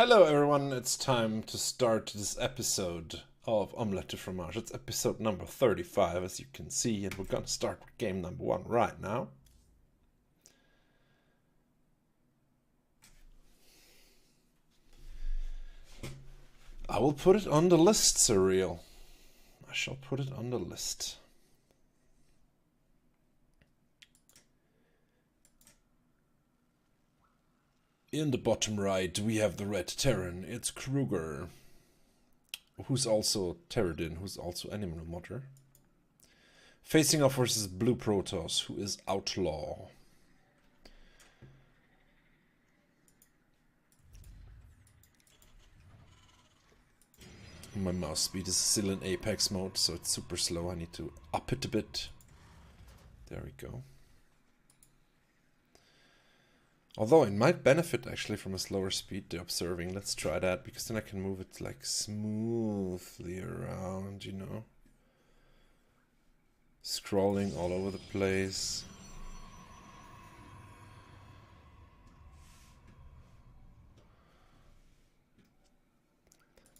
Hello everyone, it's time to start this episode of Omlette Fromage. It's episode number 35 as you can see, and we're gonna start with game number 1 right now. I will put it on the list, Surreal. I shall put it on the list. In the bottom right, we have the red Terran. It's Kruger, who's also Terradin, who's also Animal Modder. Facing off versus Blue Protoss, who is Outlaw. My mouse speed is still in Apex mode, so it's super slow. I need to up it a bit. There we go. Although it might benefit actually from a slower speed to observing. Let's try that, because then I can move it like smoothly around, you know. Scrolling all over the place.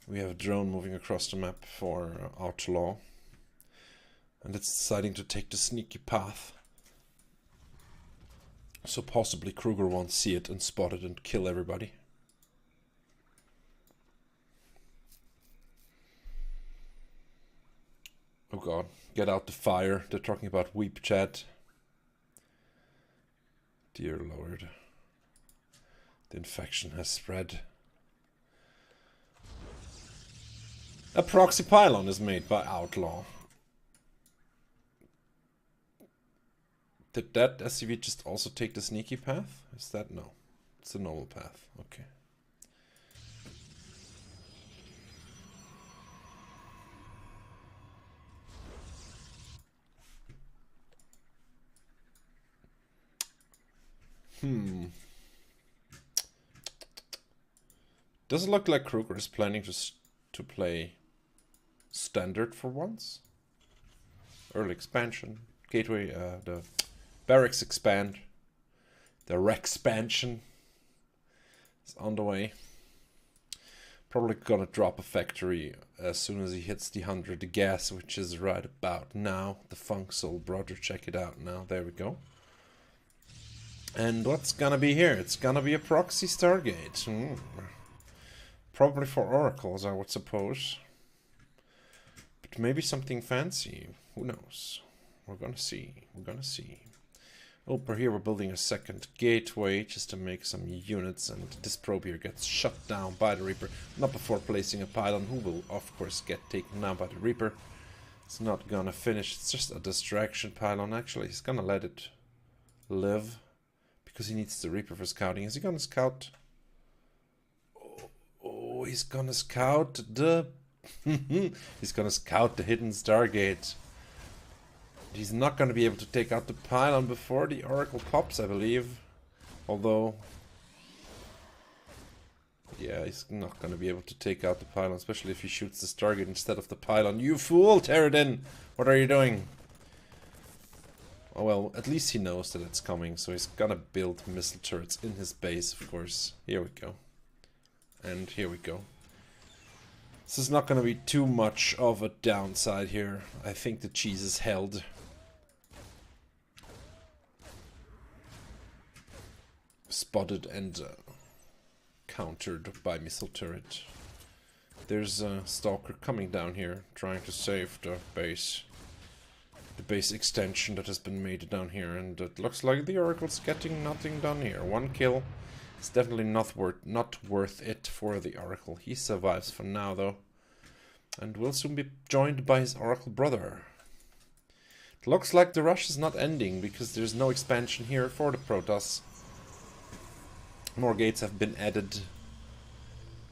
We have a drone moving across the map for Outlaw. And it's deciding to take the sneaky path. So possibly Kruger won't see it and spot it and kill everybody. Oh god, get out the fire. They're talking about weep chat. Dear lord. The infection has spread. A proxy pylon is made by Outlaw. Did that SCV just also take the sneaky path? Is that no? It's the normal path. Okay. Does it look like Kruger is planning to play standard for once? Early expansion. Gateway, the barracks expand. The Rexpansion is on the way. Probably gonna drop a factory as soon as he hits the 100 gas, which is right about now. The Funk Soul Brother, check it out now. There we go. And what's gonna be here? It's gonna be a proxy Stargate. Probably for oracles, I would suppose. But maybe something fancy. Who knows? We're gonna see. We're gonna see. Over here we're building a second gateway just to make some units, and this probe here gets shut down by the Reaper. Not before placing a pylon, who will of course get taken down by the Reaper. It's not gonna finish. It's just a distraction pylon. Actually, he's gonna let it live because he needs the Reaper for scouting. Is he gonna scout? Oh, he's gonna scout the... he's gonna scout the hidden Stargate. He's not gonna be able to take out the pylon before the Oracle pops, I believe. Although... yeah, he's not gonna be able to take out the pylon, especially if he shoots the Stargate instead of the pylon. You fool, Terradin! What are you doing? Oh well, at least he knows that it's coming, so he's gonna build missile turrets in his base, of course. Here we go. And here we go. This is not going to be too much of a downside here. I think the cheese is held. Spotted and countered by missile turret. There's a stalker coming down here, trying to save the base. The base extension that has been made down here, and it looks like the Oracle's getting nothing done here. One kill. It's definitely not worth it for the Oracle. He survives for now, though. And will soon be joined by his Oracle brother. It looks like the rush is not ending, because there's no expansion here for the Protoss. More gates have been added.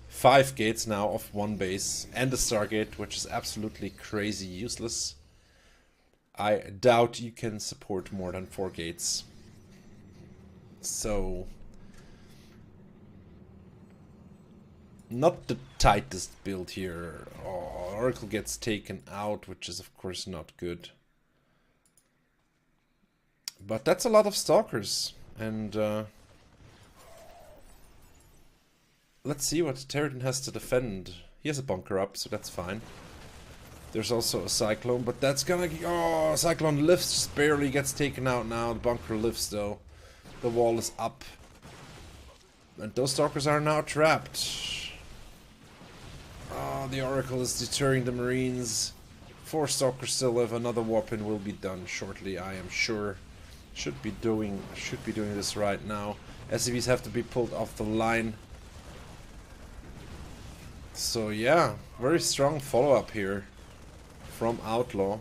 5 gates now of one base. And the Stargate, which is absolutely crazy useless. I doubt you can support more than 4 gates. So... not the tightest build here. Oh, Oracle gets taken out, which is of course not good. But that's a lot of stalkers. And let's see what Territon has to defend. He has a bunker up, so that's fine. There's also a Cyclone, but that's gonna... Oh, Cyclone lifts, just barely gets taken out now. The bunker lifts, though. The wall is up. And those Stalkers are now trapped. Oh, the Oracle is deterring the Marines. 4 Stalkers still live. Another Warpin will be done shortly, I am sure. Should be doing this right now. SCVs have to be pulled off the line. So yeah, very strong follow-up here from Outlaw.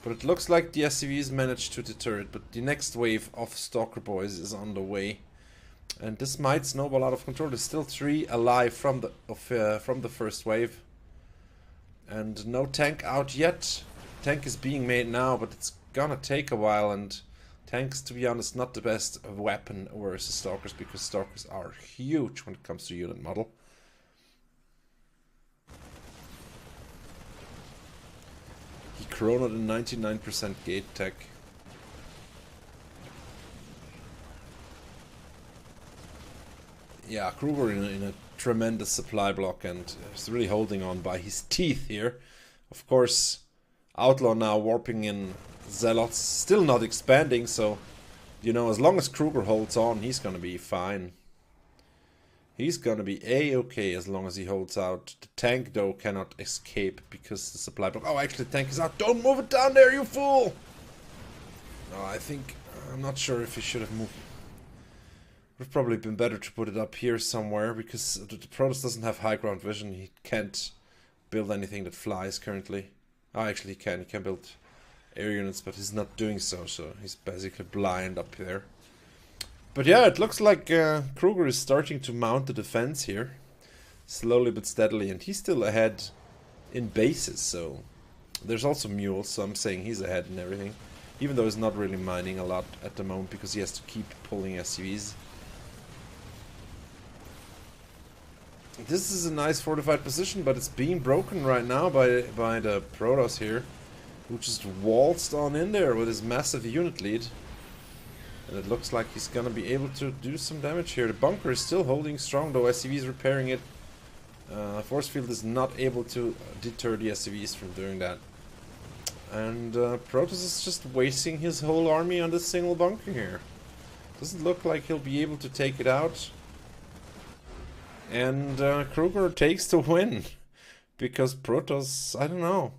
But it looks like the SCVs managed to deter it, but the next wave of Stalker Boys is on the way. And this might snowball out of control. There's still 3 alive from the first wave. And no tank out yet. Tank is being made now, but it's gonna take a while, and tanks, to be honest, not the best weapon versus Stalkers, because Stalkers are huge when it comes to unit model. He chronoed a 99% gate tech. Yeah, Kruger in a tremendous supply block, and is really holding on by his teeth here. Of course, Outlaw now warping in Zealots, still not expanding, so, you know, as long as Kruger holds on, he's gonna be fine. He's gonna be A-okay as long as he holds out. The tank, though, cannot escape because the supply block... Oh, actually, the tank is out. Don't move it down there, you fool! No, I think... I'm not sure if he should have moved. It would have probably been better to put it up here somewhere, because the Protoss doesn't have high ground vision. He can't build anything that flies currently. Oh, actually, he can. He can build air units, but he's not doing so, so he's basically blind up there. But yeah, it looks like Kruger is starting to mount the defense here. Slowly but steadily, and he's still ahead in bases, so... There's also mules, so I'm saying he's ahead in everything. Even though he's not really mining a lot at the moment, because he has to keep pulling SCVs. This is a nice fortified position, but it's being broken right now by the Protoss here, who just waltzed on in there with his massive unit lead. And it looks like he's gonna be able to do some damage here. The bunker is still holding strong, though SCV is repairing it. Force field is not able to deter the SCVs from doing that. And Protoss is just wasting his whole army on this single bunker here. Doesn't look like he'll be able to take it out. And Kruger takes the win. Because Protoss, I don't know,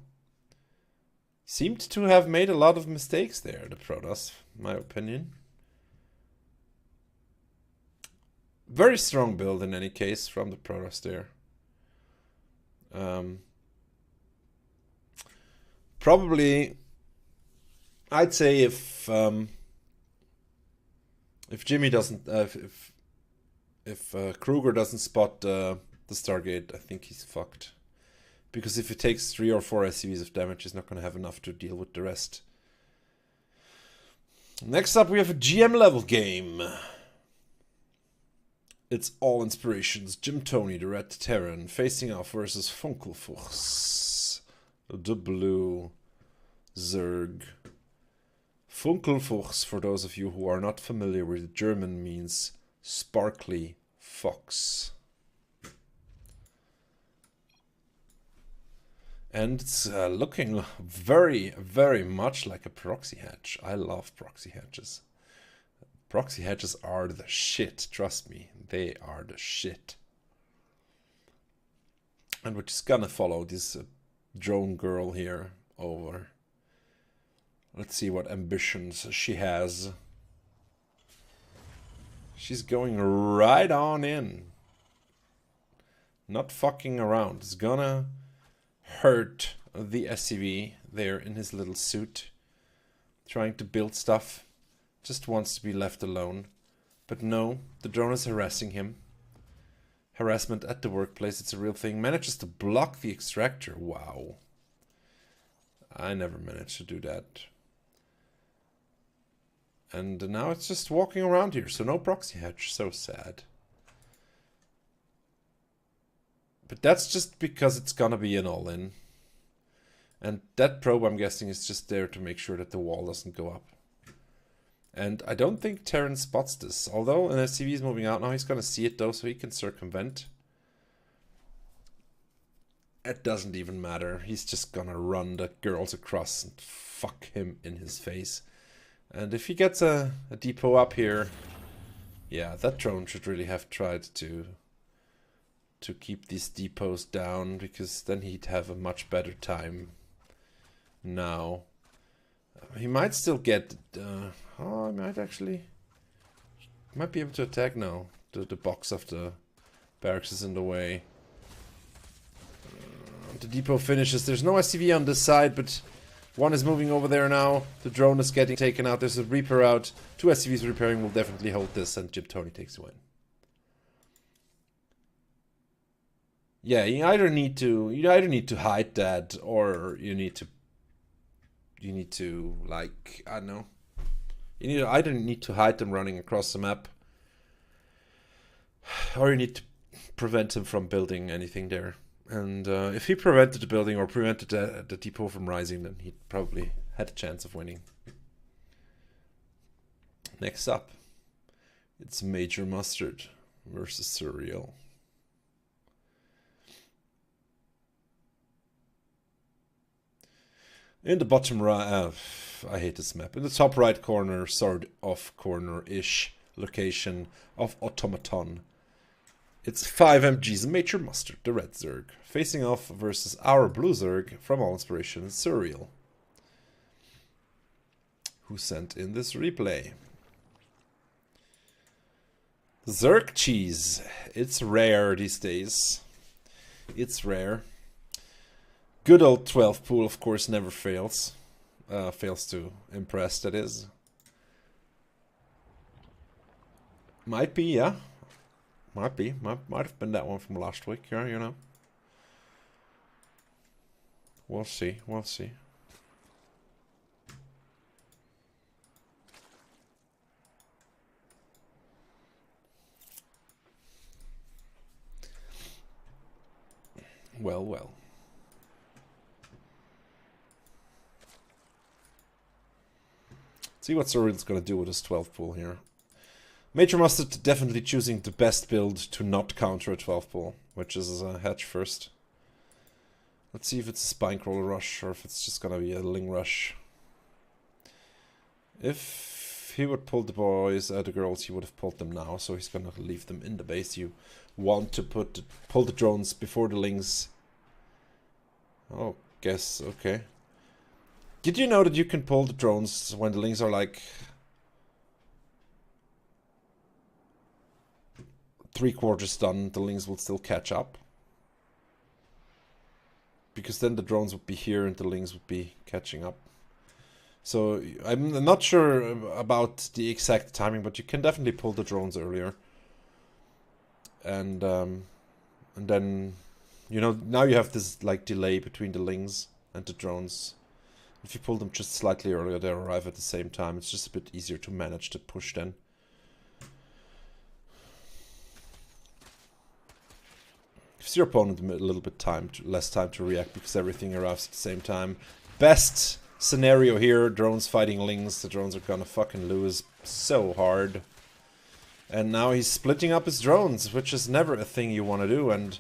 seemed to have made a lot of mistakes there, the Protoss, in my opinion. Very strong build in any case from the Protoss there. Probably, I'd say if Jimmy doesn't, if Kruger doesn't spot the Stargate, I think he's fucked. Because if he takes 3 or 4 SCVs of damage, he's not going to have enough to deal with the rest. Next up, we have a GM level game. It's all inspirations. Jim Toney, the Red Terran, facing off versus Funkelfuchs, the Blue Zerg. Funkelfuchs, for those of you who are not familiar with German, means sparkly fox. And it's looking very, very much like a proxy hatch. I love proxy hatches. Proxy hatches are the shit, trust me. They are the shit. And we're just gonna follow this drone girl here over. Let's see what ambitions she has. She's going right on in. Not fucking around. It's gonna hurt the SCV there in his little suit. Trying to build stuff. Just wants to be left alone. But no, the drone is harassing him. Harassment at the workplace, it's a real thing. Manages to block the extractor. Wow. I never managed to do that. And now it's just walking around here, so no proxy hatch. So sad. But that's just because it's gonna be an all-in. And that probe, I'm guessing, is just there to make sure that the wall doesn't go up. And I don't think Terran spots this. Although an SCV is moving out now, he's going to see it though, so he can circumvent. It doesn't even matter. He's just going to run the girls across and fuck him in his face. And if he gets a depot up here, yeah, that drone should really have tried to keep these depots down, because then he'd have a much better time now. He might still get... oh, I might actually... Might be able to attack now. The box of the barracks is in the way. The depot finishes. There's no SCV on this side, but one is moving over there now. The drone is getting taken out. There's a Reaper out. 2 SCVs repairing will definitely hold this, and Jib Tony takes the win. Yeah, you either need to hide that, or you need to like, I don't know. You either need to hide them running across the map, or you need to prevent him from building anything there. And if he prevented the building or prevented the depot from rising, then he probably had a chance of winning. Next up, it's Major Mustard versus Surreal. In the bottom right, I hate this map. In the top right corner, sort of corner-ish location of Automaton, it's 5 MGs and Major Mustard, the red Zerg, facing off versus our blue Zerg from All Inspiration, Surreal, who sent in this replay. Zerg cheese. It's rare these days. It's rare. Good old 12 pool, of course, never fails. Fails to impress, that is. Might be, yeah. Might be. Might have been that one from last week, yeah, you know. We'll see. We'll see. Well, well. See what Surreal's gonna do with his 12 pool here. Major Mustard definitely choosing the best build to not counter a 12 pool, which is a hatch first. Let's see if it's a Spinecrawler rush or if it's just gonna be a Ling rush. If he would pull the boys, the girls, he would have pulled them now, so he's gonna leave them in the base. You want to pull the drones before the Lings. Oh, guess, okay. Did you know that you can pull the drones when the Lings are like 3/4 done? The Lings will still catch up, because then the drones would be here and the Lings would be catching up. So I'm not sure about the exact timing, but you can definitely pull the drones earlier. And then, you know, now you have this like delay between the Lings and the drones. If you pull them just slightly earlier, they arrive at the same time. It's just a bit easier to manage the push then. Gives your opponent a little bit less time to react, because everything arrives at the same time. Best scenario here, drones fighting Lings. The drones are gonna fucking lose so hard. And now he's splitting up his drones, which is never a thing you want to do. And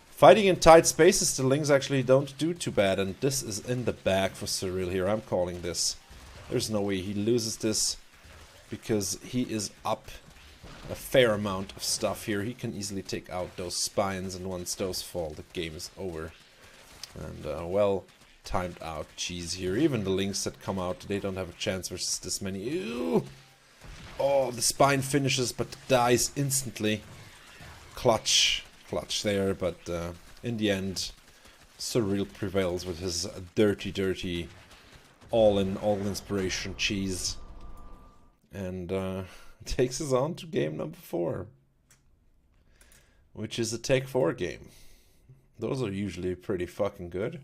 fighting in tight spaces, the Lings actually don't do too bad. And this is in the bag for Surreal here. I'm calling this. There's no way he loses this, because he is up a fair amount of stuff here. He can easily take out those spines, and once those fall, the game is over. And well timed out cheese here. Even the Lings that come out, they don't have a chance versus this many. Ew! Oh, the spine finishes, but dies instantly. Clutch there, but in the end, Surreal prevails with his dirty all inspiration cheese, and takes us on to game number 4, which is a Take 4 game. Those are usually pretty fucking good.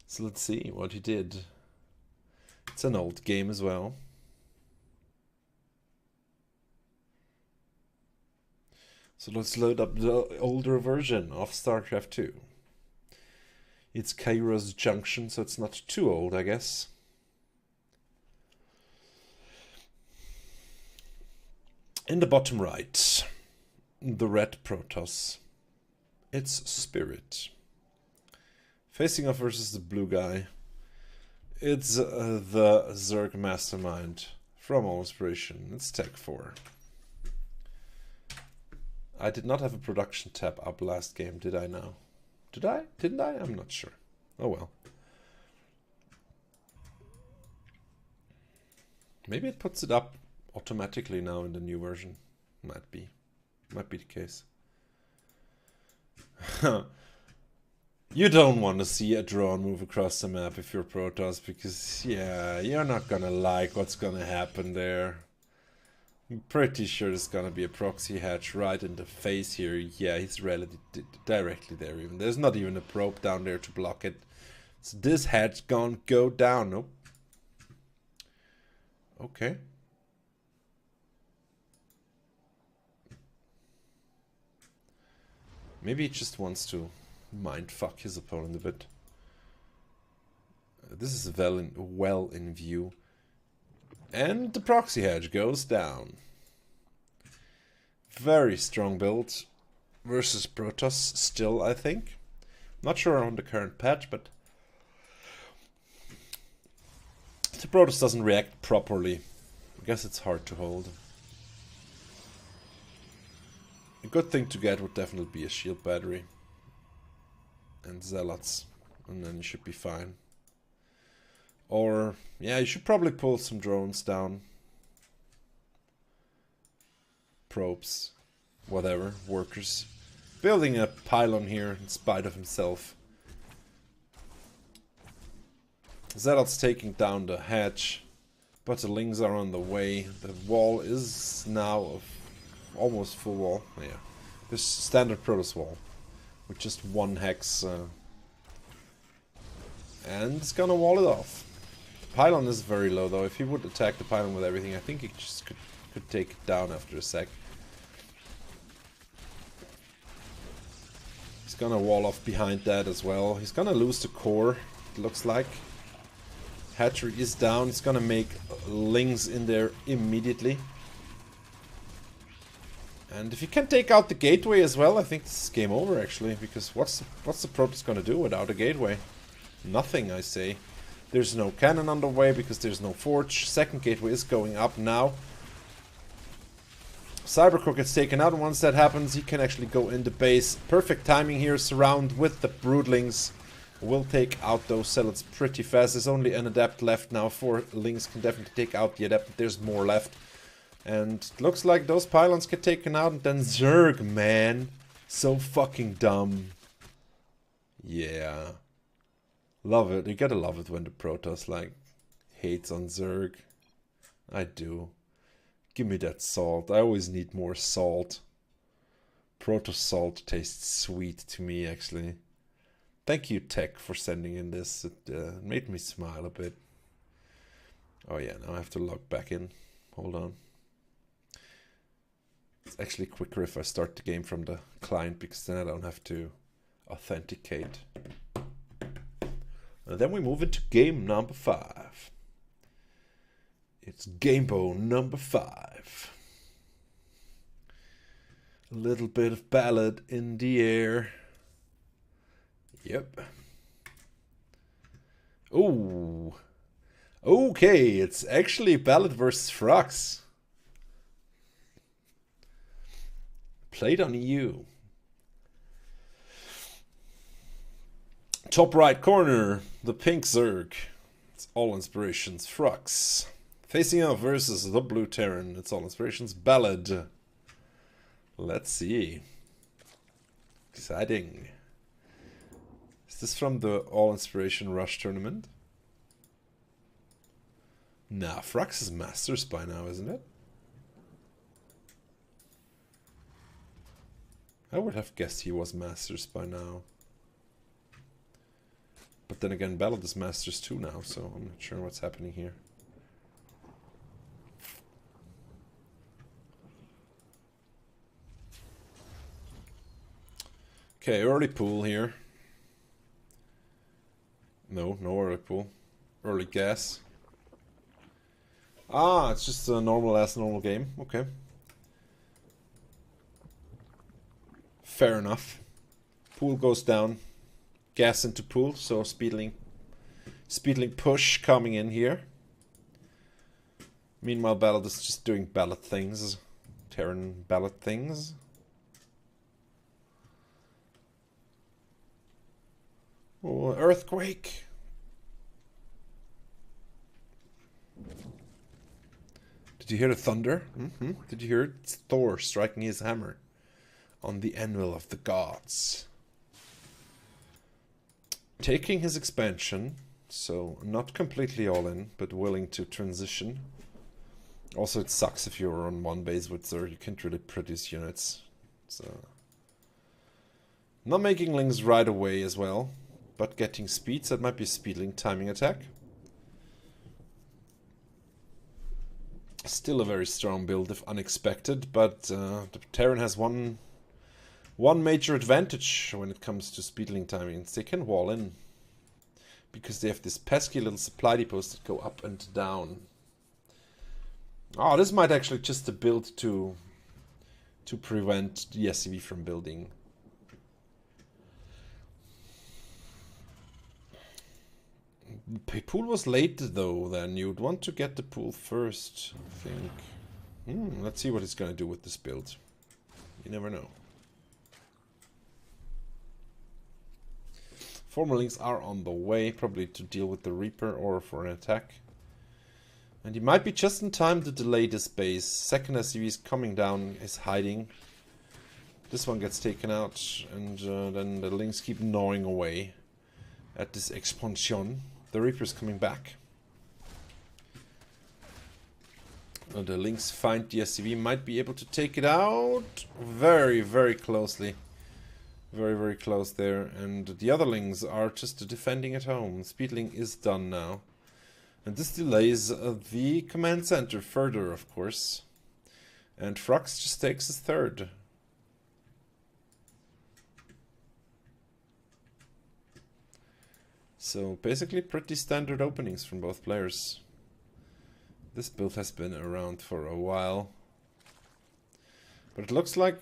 So let's see what he did. It's an old game as well. So let's load up the older version of StarCraft 2. It's Kairos Junction, so it's not too old, I guess. In the bottom right, the red Protoss. It's Spirit. Facing off versus the blue guy. It's the Zerg Mastermind from All Inspiration. It's Tech 4. I did not have a production tab up last game, did I now? Did I? Didn't I? I'm not sure. Oh well. Maybe it puts it up automatically now in the new version. Might be. Might be the case. You don't want to see a drone move across the map if you're Protoss, because, yeah, you're not gonna like what's gonna happen there. I'm pretty sure there's gonna be a proxy hatch right in the face here. Yeah, he's directly there even. There's not even a probe down there to block it. So this hatch gonna go down. Nope. Okay. Maybe he just wants to mindfuck his opponent a bit. This is well in view. And the proxy hatch goes down. Very strong build versus Protoss still, I think. Not sure on the current patch, but the Protoss doesn't react properly. I guess it's hard to hold. A good thing to get would definitely be a shield battery. And zealots. And then you should be fine. Or, yeah, you should probably pull some drones down. Probes. Whatever. Workers. Building a pylon here in spite of himself. Zealots taking down the hatch. But the lings are on the way. The wall is now almost full wall. Yeah. This standard Protoss wall. With just one hex. And it's gonna wall it off. Pylon is very low though. If he would attack the pylon with everything, I think he just could take it down after a sec. He's gonna wall off behind that as well. He's gonna lose the core, it looks like. Hatchery is down. He's gonna make lings in there immediately. And if you can take out the gateway as well, I think this is game over actually. Because what's the Protoss gonna do without a gateway? Nothing, I say. There's no cannon on the way because there's no forge. Second gateway is going up now. Cybercrook gets taken out, and once that happens, he can actually go in the base. Perfect timing here, surround with the broodlings. Will take out those zealots pretty fast. There's only an adept left now. 4 lings can definitely take out the adept, but there's more left. And looks like those pylons get taken out, and then Zerg, man. So fucking dumb. Yeah. Love it. You gotta love it when the Protoss, like, hates on Zerg. I do. Give me that salt. I always need more salt. Protoss salt tastes sweet to me, actually. Thank you, Tech, for sending in this. It made me smile a bit. Oh yeah, now I have to log back in. Hold on. It's actually quicker if I start the game from the client, because then I don't have to authenticate. And then we move into game number 5. It's Gamebo number 5. A little bit of ballad in the air. Yep. Ooh. Okay, it's actually ballad versus Frux. Played on EU. Top right corner, the pink Zerg. It's All Inspirations Frux. Facing off versus the blue Terran. It's All Inspirations Ballad. Let's see. Exciting. Is this from the All Inspiration Rush tournament? Nah, Frux is Masters by now, isn't it? I would have guessed he was Masters by now. But then again, Ballad is Masters 2 now, so I'm not sure what's happening here. Okay, early pool here. No early pool. Early gas. Ah, it's just a normal game. Okay. Fair enough. Pool goes down. Gas into pool, so speedling push coming in here. Meanwhile, Ballad is just doing ballad things. Terran ballad things. Oh, earthquake! Did you hear the thunder? Mm-hmm. Did you hear it? It's Thor striking his hammer on the anvil of the gods. Taking his expansion, so not completely all in, but willing to transition. Also, it sucks if you're on one base with Zer, you can't really produce units. So, not making links right away as well, but getting speeds. That might be a speedling timing attack. Still a very strong build if unexpected, but the Terran has one major advantage when it comes to speedling timings. They can wall in, because they have this pesky little supply depots that go up and down. Oh, this might actually just a build to prevent the SCV from building. Pool was late though, then you'd want to get the pool first, I think. Let's see what he's gonna do with this build. You never know. Former links are on the way, probably to deal with the Reaper or for an attack. And he might be just in time to delay this base. Second SCV is coming down, is hiding. This one gets taken out, and then the links keep gnawing away at this expansion. The Reaper's coming back. The links find the SCV, might be able to take it out very, very closely. Very, very close there. And the other links are just defending at home. Speedling is done now. And this delays the command center further, of course. And Frux just takes his third. So basically pretty standard openings from both players. This build has been around for a while. But it looks like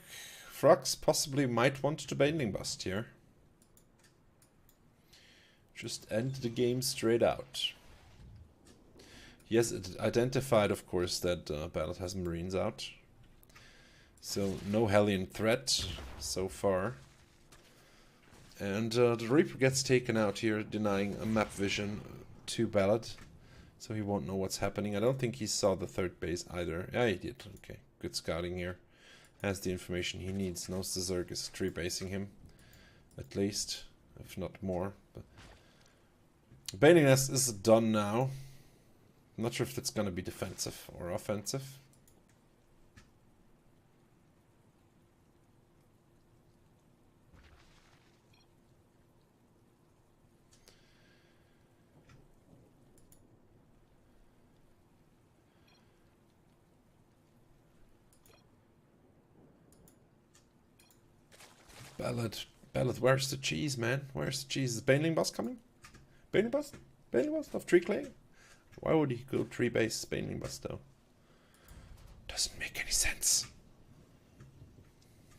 Frux possibly might want to Baneling Bust here. Just end the game straight out. He has identified, of course, that Ballad has Marines out. So no Hellion threat so far. And the Reaper gets taken out here, denying a map vision to Ballad. So he won't know what's happening. I don't think he saw the third base either. Yeah, he did. Okay, good scouting here. Has the information he needs. Knows the Zerg is tree basing him. At least, if not more. But Baneling Nest is done now. I'm not sure if that's going to be defensive or offensive. Ballad, where's the cheese, man? Where's the cheese? Is Baneling Boss coming? Baneling Boss? Baneling Boss of Tree Clay? Why would he go tree base Baneling Boss though? Doesn't make any sense.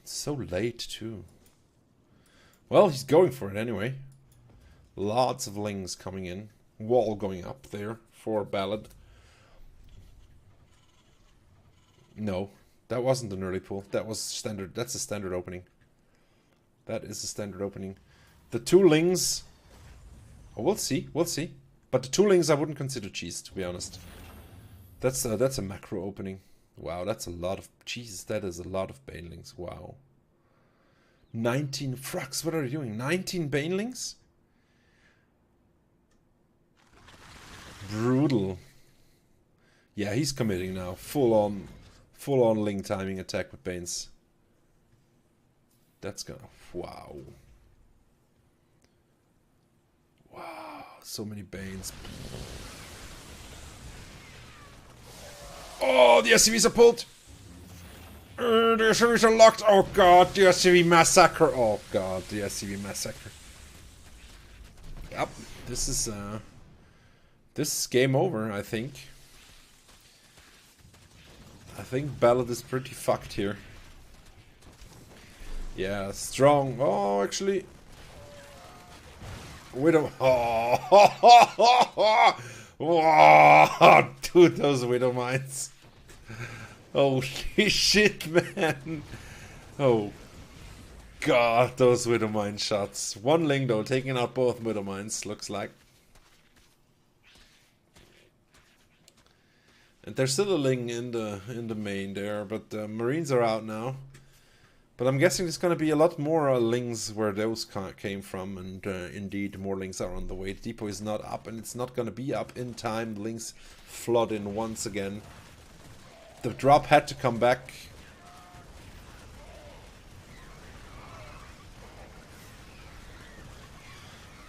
It's so late too. Well, he's going for it anyway. Lots of lings coming in. Wall going up there for Ballad. No, that wasn't an early pull. That was standard. That's a standard opening. That is a standard opening. The two lings... Oh, we'll see. We'll see. But the two lings I wouldn't consider cheese, to be honest. That's a macro opening. Wow, that's a lot of cheese. That is a lot of banelings. Wow. 19 Frux. What are you doing? 19 banelings? Brutal. Yeah, he's committing now. Full on ling timing attack with Banes. That's gonna... Wow. Wow, so many Banes. Oh, the SCVs are pulled! The SCVs are locked! Oh god, the SCV massacre! Oh god, the SCV massacre. Yep, this is game over, I think. I think Ballad is pretty fucked here. Yeah, strong. Oh, actually. Widow. Oh, oh, dude, those Widow Mines. Holy shit, man. Oh, God, those Widow Mine shots. One Ling, though, taking out both Widow Mines, looks like. And there's still a Ling in the main there, but the Marines are out now. But I'm guessing there's going to be a lot more Lings where those came from, and indeed more Lings are on the way. The depot is not up, and it's not going to be up in time. The Lings flood in once again. The drop had to come back.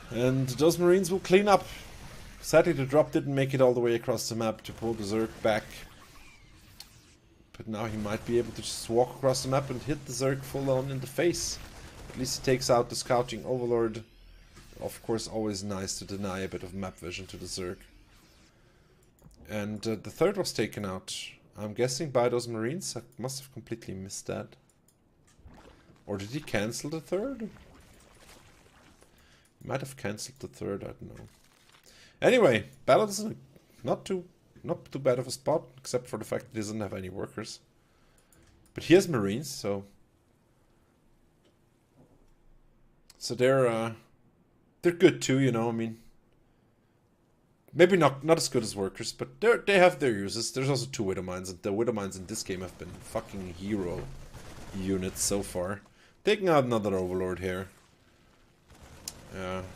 And those Marines will clean up. Sadly, the drop didn't make it all the way across the map to pull the Zerg back. But now he might be able to just walk across the map and hit the Zerg full on in the face. At least he takes out the Scouting Overlord. Of course, always nice to deny a bit of map vision to the Zerg. And the third was taken out. I'm guessing by those Marines. I must have completely missed that. Or did he cancel the third? He might have cancelled the third, I don't know. Anyway, Battle is not too bad of a spot, except for the fact that he doesn't have any workers. But he has Marines, so they're good too, you know. I mean, maybe not as good as workers, but they have their uses. There's also 2 Widow Mines, and the Widow Mines in this game have been fucking hero units so far. Taking out another Overlord here.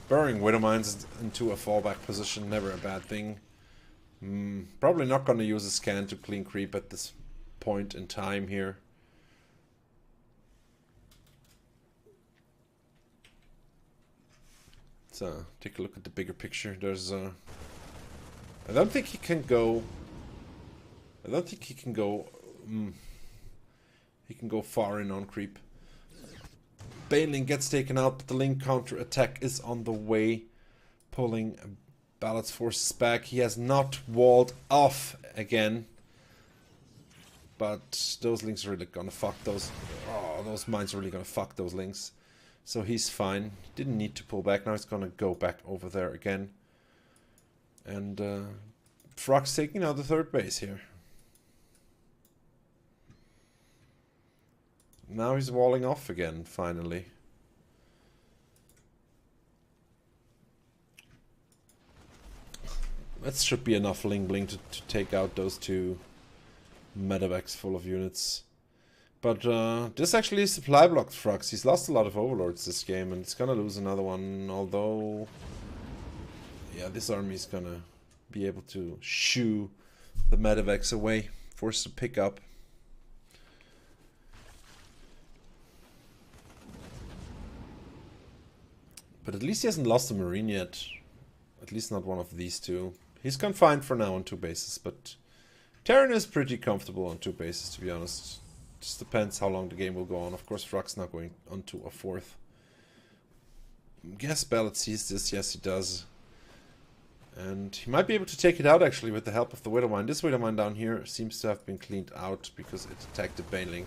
Burying Widow Mines into a fallback position, never a bad thing. Probably not going to use a scan to clean creep at this point in time here. So, take a look at the bigger picture. There's I don't think he can go... I don't think he can go... he can go far in on creep. Baneling gets taken out, but the Ling counter attack is on the way, pulling Ballad's forces back. He has not walled off again, but those Lings are really gonna fuck those. Oh, those mines are really gonna fuck those Lings. So he's fine. Didn't need to pull back. Now he's gonna go back over there again, and Frog's taking out the third base here. Now he's walling off again, finally. That should be enough Ling Bling to take out those 2 medevacs full of units. But this actually is supply blocked Frux. He's lost a lot of Overlords this game, and he's gonna lose another one, although... yeah, this army is gonna be able to shoo the medevacs away, forced to pick up. But at least he hasn't lost a Marine yet. At least not one of these 2. He's confined for now on 2 bases, but Terran is pretty comfortable on 2 bases, to be honest. Just depends how long the game will go on. Of course, Frog's not going onto a 4th. Guess Ballad sees this. Yes, he does. And he might be able to take it out, actually, with the help of the Widow Mine. This Widow Mine down here seems to have been cleaned out because it attacked the Baneling.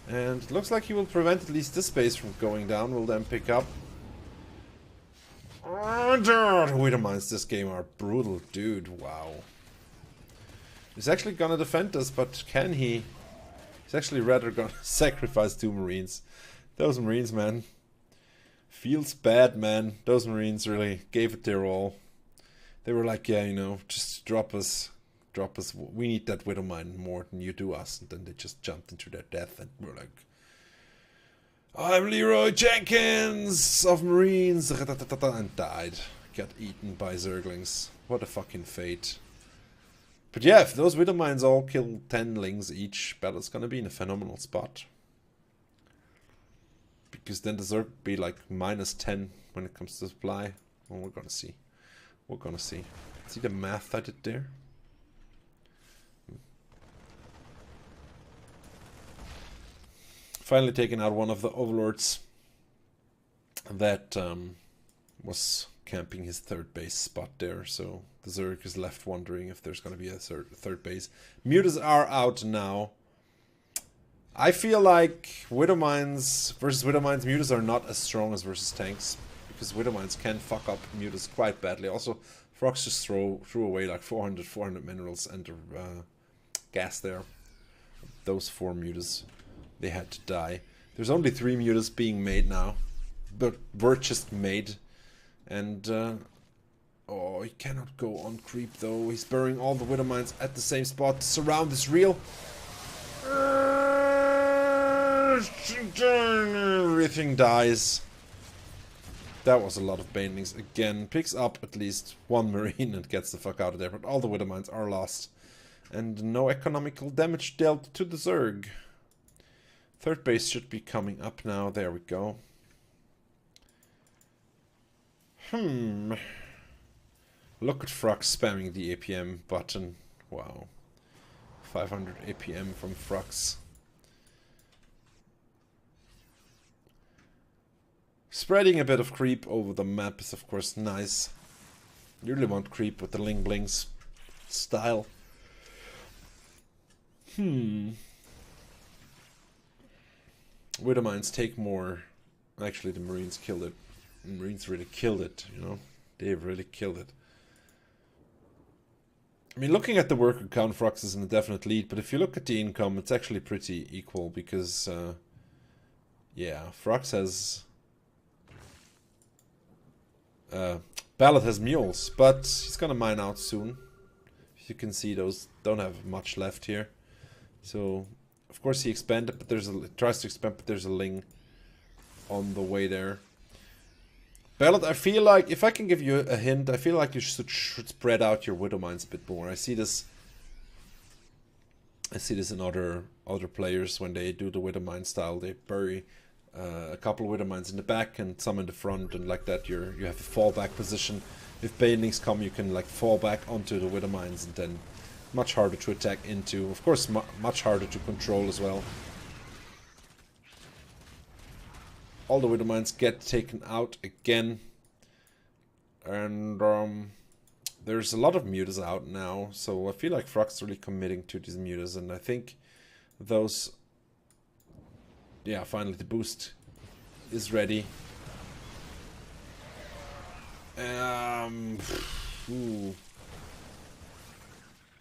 And it looks like he will prevent at least this base from going down. Will then pick up. Widow Mines this game are brutal, dude. Wow. He's actually gonna defend us, but can he? He's actually rather gonna sacrifice 2 Marines. Those Marines, man. Feels bad, man. Those Marines really gave it their all. They were like, yeah, you know, just drop us. We need that Widow Mine more than you do us. And then they just jumped into their death, and we're like, I'm Leroy Jenkins of Marines, and died. Got eaten by Zerglings. What a fucking fate. But yeah, if those Widow Mines all kill 10 Lings each, Battle's gonna be in a phenomenal spot. Because then the Zerg will be like -10 when it comes to supply. Well, we're gonna see. We're gonna see. See the math I did there? Finally taken out one of the Overlords that was camping his 3rd base spot there, so the Zerg is left wondering if there's going to be a third base. Mutas are out now. I feel like Widowmines versus Widowmines mutas are not as strong as versus tanks, because Widowmines can fuck up mutas quite badly. Also, Frogs just threw away like 400 minerals and gas there. Those 4 mutas, they had to die. There's only 3 mutas being made now, but were just made. And oh, he cannot go on creep though. He's burying all the Widowmines at the same spot. Surround is real. Everything dies. That was a lot of banelings again. Picks up at least 1 marine and gets the fuck out of there. But all the Widowmines are lost. And no economical damage dealt to the Zerg. Third base should be coming up now. There we go. Look at Frux spamming the APM button. Wow. 500 APM from Frux. Spreading a bit of creep over the map is of course nice. You really want creep with the Ling Blings style. Widowmines take more. Actually, the Marines killed it. The Marines really killed it, you know. They really killed it. I mean, looking at the worker count, Frux is in a definite lead, but if you look at the income, it's actually pretty equal because, yeah, Frux has... Ballot has mules, but he's gonna mine out soon. You can see those don't have much left here. So, of course he expanded, but tries to expand, but there's a Ling on the way there. Ballot, I feel like, if I can give you a hint, I feel like you should spread out your Widowmines a bit more. I see this in other players when they do the Widowmine style. They bury a couple of Widowmines in the back and some in the front, and like that you have a fallback position. If banelings come, you can like fall back onto the Widowmines, and then much harder to attack into. Of course, much harder to control as well. All the Widowmines get taken out again. And there's a lot of mutas out now, so I feel like Frux is really committing to these mutas, and I think those... Yeah, finally the boost is ready. Ooh.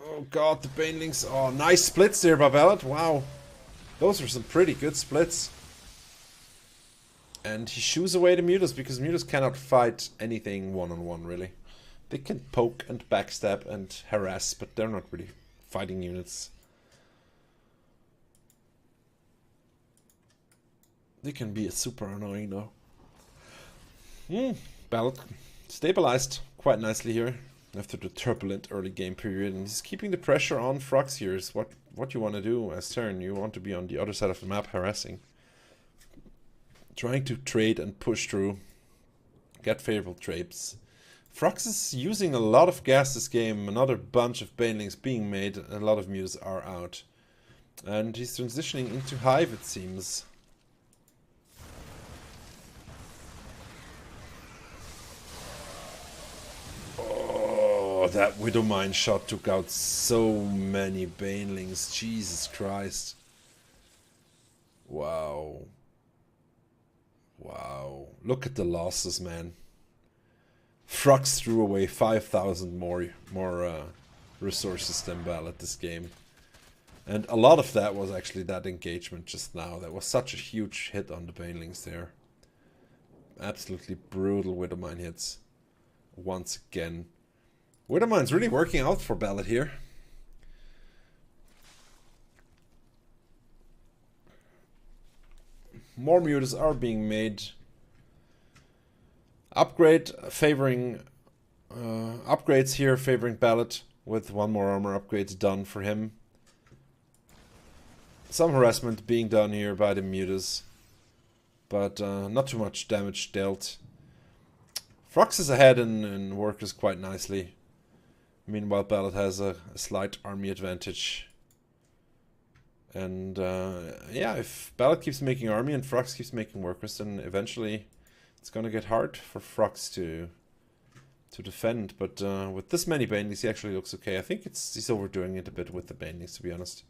Oh god, the banelings. Oh, nice splits there by Ballot. Wow. Those are some pretty good splits. And he shoos away the mutas because mutas cannot fight anything one-on-one, really. They can poke and backstab and harass, but they're not really fighting units. They can be super annoying though. Ballot stabilized quite nicely here after the turbulent early game period, and he's keeping the pressure on Frux here. Is what you want to do as turn. You want to be on the other side of the map harassing. Trying to trade and push through. Get favorable trades. Frux is using a lot of gas this game. Another bunch of banelings being made. A lot of mutas are out. And he's transitioning into Hive, it seems. That Widowmine shot took out so many banelings. Jesus Christ. Wow. Wow. Look at the losses, man. Frux threw away 5,000 more resources than Ballot this game. And a lot of that was actually that engagement just now. That was such a huge hit on the banelings there. Absolutely brutal Widowmine hits. Once again. Widowmine's really working out for Ballot here. More mutas are being made. Upgrades here favoring Ballot with 1 more armor upgrade done for him. Some harassment being done here by the mutas, but not too much damage dealt. Frux is ahead in workers quite nicely. Meanwhile, Ballot has a slight army advantage. And yeah, if Ballot keeps making army and Frux keeps making workers, then eventually it's gonna get hard for Frux to defend. But with this many banelings, he actually looks okay. I think he's overdoing it a bit with the banelings, to be honest.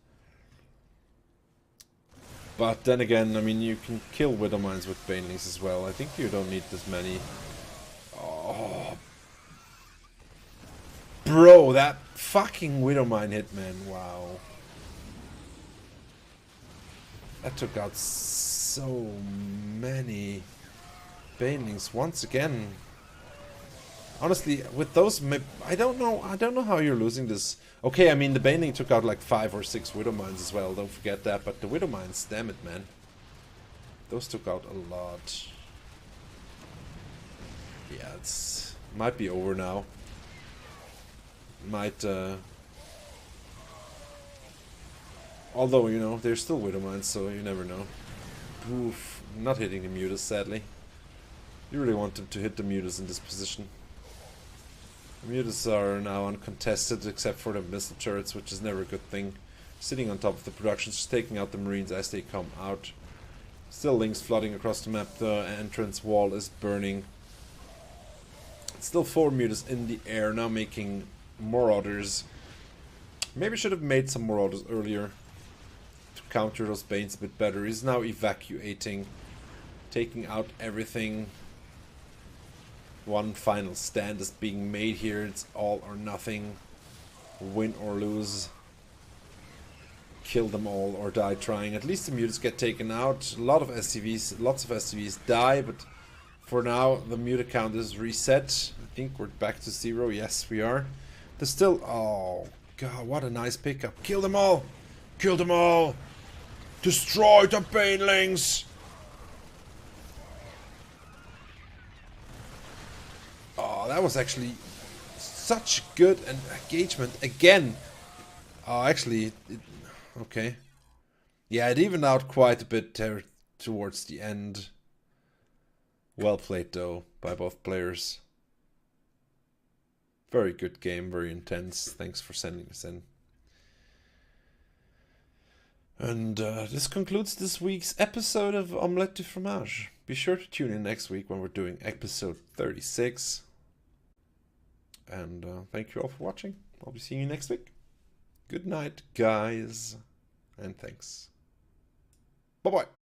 But then again, I mean, you can kill Widow Mines with Banelings as well. I think you don't need this many. Oh. Bro, that fucking Widow Mine hit, man. Wow. That took out so many Banelings once again. Honestly, with those, I don't know how you're losing this. Okay, I mean, the Baneling took out like 5 or 6 Widow Mines as well, don't forget that. But the Widow Mines, damn it, man. Those took out a lot. Yeah, it's... might be over now. Might, although, you know, they're still Widow Mines, so you never know. Oof, not hitting the Mutas, sadly. You really want them to hit the Mutas in this position. The Mutas are now uncontested except for the missile turrets, which is never a good thing. Sitting on top of the productions, just taking out the Marines as they come out. Still links flooding across the map, the entrance wall is burning. Still 4 Mutas in the air, now making Marauders. Maybe should have made some Marauders earlier to counter those Banes a bit better. He's now evacuating, taking out everything. One final stand is being made here. It's all or nothing. Win or lose. Kill them all or die trying. At least the Mutas get taken out. A lot of SCVs, lots of SCVs die, but for now the Muta count is reset. I think we're back to 0. Yes, we are. There's still... oh, God, what a nice pickup. Kill them all! Kill them all! Destroy the Banelings! Oh, that was actually such good engagement again. Oh, actually, okay. Yeah, it evened out quite a bit there towards the end. Well played, though, by both players. Very good game, very intense. Thanks for sending us in. And this concludes this week's episode of Omlette du Fromage. Be sure to tune in next week when we're doing episode 36. And thank you all for watching. I'll be seeing you next week. Good night, guys. And thanks. Bye-bye.